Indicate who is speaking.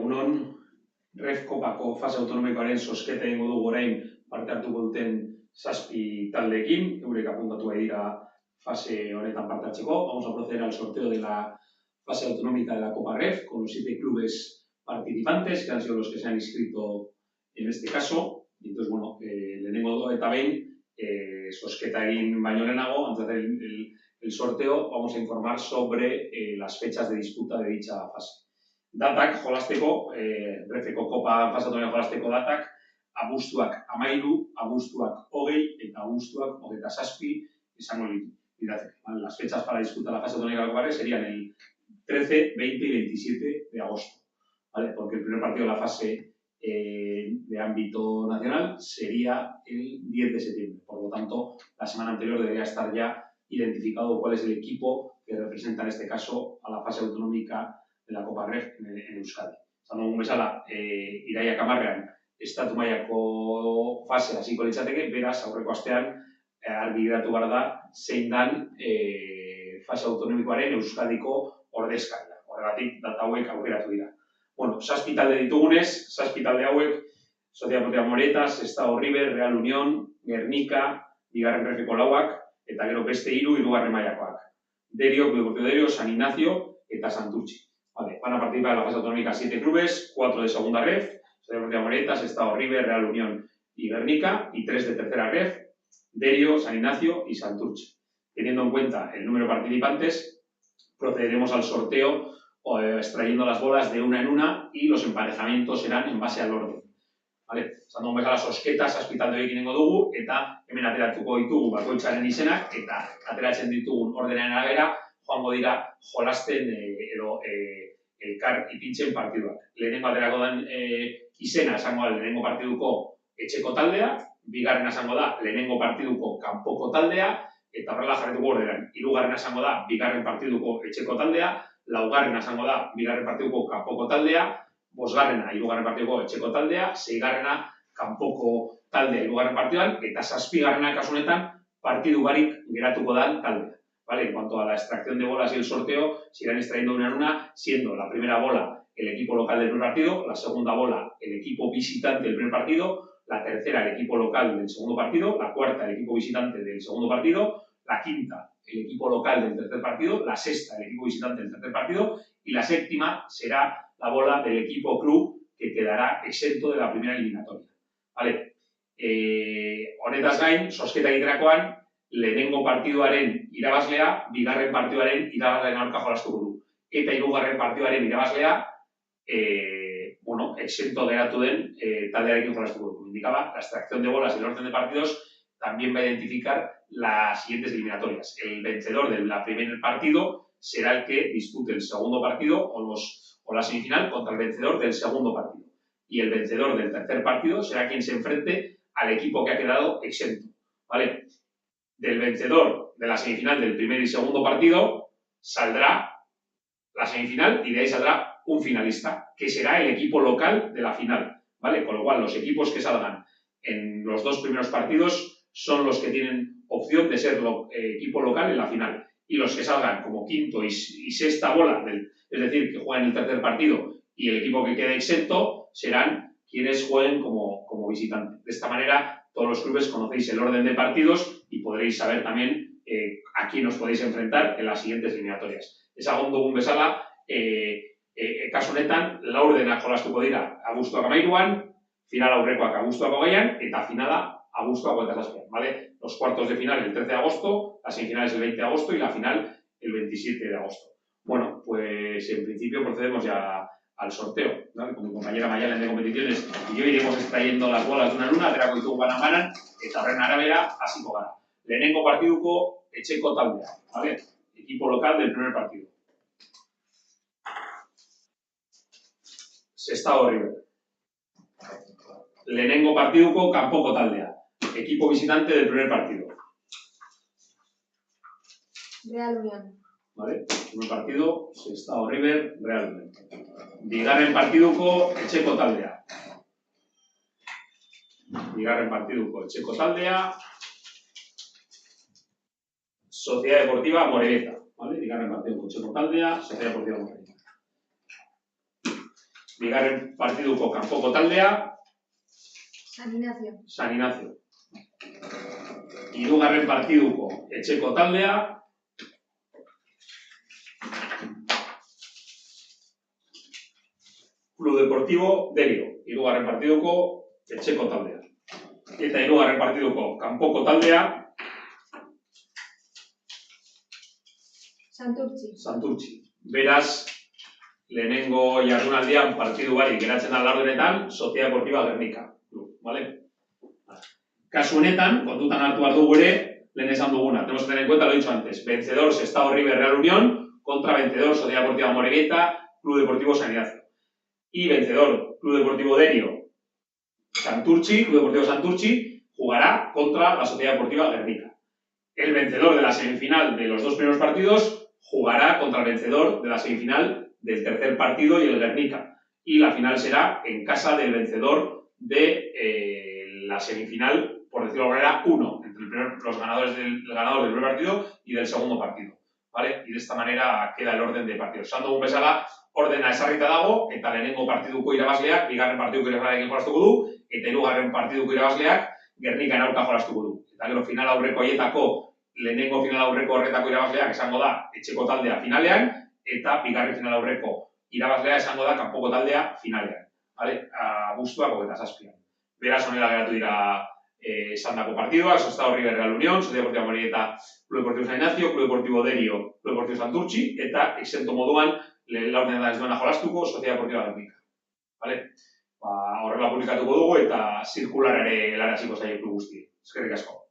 Speaker 1: Egunon, Ref Kopako fase autonomikoaren sosketa egingo dugu orain parte hartuko duten 7 taldeekin, eurek apuntatu dira fase honetan parte hartzeko. Vamos a proceder al sorteo de la fase autonómica de la Copa Ref con los 7 clubes participantes, que han sido los que se han inscrito en este caso. Y entonces, bueno, lehenengo eta behin, sosketa egin baino lehenago, antes de hacer el sorteo, vamos a informar sobre las fechas de disputa de dicha fase. Datak jolasteko, Refeko Kopa fase autonomikoa jolasteko datak, abuztuak 13, abuztuak 20 eta abuztuak 27 izango lirateke. Las fechas para disputar la fase autonómica de la Copa Ref serían el 13, 20 y 27 de agosto, ¿vale? Porque el primer partido de la fase de ámbito nacional sería el 10 de septiembre. Por lo tanto, la semana anterior debería estar ya identificado cuál es el equipo que representa en este caso a la fase autonómica de la Copa Ref en Euskadi. Zan dugun bezala, Iraia Kamarrean, estatu mailako fase hasiko litzateke, beraz, aurreko astean, argi geratu behar da, zein dan fase autonomikoaren Euskadiko ordezkaria. Horregatik, data hauek aukeratu dira. Bueno, 7 talde ditugunez, 7 talde hauek, Sociedad Deportiva Moretas, Estado River, Real Unión, Gernika, bigarren Refeko lauak, eta gero beste 3 hirugarren mailakoak. Derio, Deportivo Derio, San Ignacio eta Santurtzi. Vale, van a participar en la fase autonómica 7 clubes, 4 de segunda ref, Sociedad Deportiva Moretas, Estado River, Real Unión y Gernika, y 3 de tercera ref, Derio, San Ignacio y Santurtzi. Teniendo en cuenta el número de participantes, procederemos al sorteo extrayendo las bolas de una en una y los emparejamientos serán en base al orden. Vale, zan dugun bezala sosketa 7 taldeekin egingo dugu, eta hemen ateratuko ditugu bakoitzaren izenak, eta ateratzen ditugun ordenaren arabera, joango dira jolasten edo elkar ipintzen partiduak. Lehenengo aterako den izena esango da lehenengo partiduko etxeko taldea, bigarrena esango da lehenengo partiduko kanpoko taldea, eta horrela jarretuko ordenan. Hirugarrena esango da bigarren partiduko etxeko taldea, laugarrena esango da bigarren partiduko kanpoko taldea, bosgarrena hirugarren partiduko etxeko taldea, seigarrena kanpoko taldea hirugarren partiduan, eta 7garrena kasu honetan partidu barik geratuko da taldea. ¿Vale? En cuanto a la extracción de bolas y el sorteo, se irán extrayendo una en una, siendo la primera bola el equipo local del primer partido, la segunda bola el equipo visitante del primer partido, la tercera el equipo local del segundo partido, la cuarta el equipo visitante del segundo partido, la quinta el equipo local del tercer partido, la sexta el equipo visitante del tercer partido y la séptima será la bola del equipo club que quedará exento de la primera eliminatoria. ¿Vale? Honetaz gain, sosketa egiterakoan, lehenengo partiduaren irabazlea, bigarren partiduaren irabazlearen aurka jolastuko du. Eta hirugarren partiduaren irabazlea, exento geratu den taldearekin jolastuko du. Como indicaba, la extracción de bolas y el orden de partidos también va a identificar las siguientes eliminatorias. El vencedor del primer partido será el que dispute el segundo partido o la semifinal contra el vencedor del segundo partido. Y el vencedor del tercer partido será quien se enfrente al equipo que ha quedado exento. ¿Vale? Del vencedor de la semifinal del primer y segundo partido saldrá la semifinal y de ahí saldrá un finalista, que será el equipo local de la final, ¿vale? Con lo cual, los equipos que salgan en los 2 primeros partidos son los que tienen opción de ser equipo local en la final. Y los que salgan como quinto y sexta bola, es decir, que jueguen el tercer partido y el equipo que quede exento, serán quienes jueguen como visitantes. De esta manera, todos los clubes conocéis el orden de partidos y podréis saber también a quién os podéis enfrentar en las siguientes eliminatorias. Ezagun dugun bezala, kasu honetan, laurdenak jolastuko dira abuztuak 13an, final aurrekoak abuztuak 20an, eta finala abuztuak 27an, ¿vale? Los cuartos de final el 13 de agosto, las semifinales el 20 de agosto y la final el 27 de agosto. Bueno, pues en principio procedemos ya al sorteo, ¿vale? Con mi compañera Mayalen de competiciones y yo iremos extrayendo las bolas de una en una, aterako ditugu banan-banan, eta horren arabera hasiko gara. Lehenengo partiduko etxeko taldea, ¿vale? Equipo local del primer partido. Estado River. Lehenengo partiduko kanpoko taldea. Equipo visitante del primer partido.
Speaker 2: Real Unión.
Speaker 1: ¿Vale? Primer partido, Estado River, Real Unión. Bigarren partiduko etxeko taldea. Bigarren partiduko etxeko taldea. Sociedad Deportiva Moreleta. ¿Vale? Bigarren partiduko etxeko taldea, Sociedad Deportiva Moreleta. Bigarren partiduko kanpoko taldea,
Speaker 2: San Ignacio.
Speaker 1: San Ignacio. Hirugarren partiduko etxeko taldea, Club Deportivo Derio. Hirugarren partiduko etxeko taldea. Eta hirugarren partiduko kanpoko taldea,
Speaker 2: Santurtzi.
Speaker 1: Santurtzi. Beraz, lehenengo jardunaldian partidu barik geratzen da laurdenetan, Sociedad Deportiva Gernika. Vale? Kasu honetan, kontutan hartu behar dugu ere, lehen esan duguna. Tenemos que tener en cuenta, lo he dicho antes, vencedor Sestao River Real Unión contra vencedor Sociedad Deportiva Morevieta, Club Deportivo San Ignacio. Y vencedor Club Deportivo Derio Santurtzi, Club Deportivo Santurtzi, jugará contra la Sociedad Deportiva Gernika. El vencedor de la semifinal de los dos primeros partidos jugará contra el vencedor de la semifinal del tercer partido y el Gernika. Y la final será en casa del vencedor de la semifinal, por decirlo de alguna manera, 1, entre los ganadores del ganador del primer partido y del segundo partido. ¿Vale? Y de esta manera queda el orden de partidos. Esan dugun bezala, ordena esarrita dago, eta lehenengo partiduko irabazleak, bigarren partiduko irabazlearekin jolastuko du, eta hirugarren partiduko irabazleak Gernikan aurka jolastuko du. Eta gero final aurreko haietako, lehenengo final aurreko horretako irabazleak esango da etxeko taldea finalean, eta bigarren final aurreko irabazlea esango da kanpoko taldea finalean. Vale? Abuztuak 27an. Beraz, honela geratu dira esandako partiduak, Sestao River Real Unión, Sociedad Deportiva Morevieta, Club Deportivo San Ignacio, Club Deportivo Derio, Club Deportivo Santurtzi, eta exento moduan, laurdenetan ez duena jolastuko, Sociedad Deportiva Gernika. Vale? Horrela publikatuko dugu eta zirkular ere helaraziko zaio klub guzti. Eskerrik asko.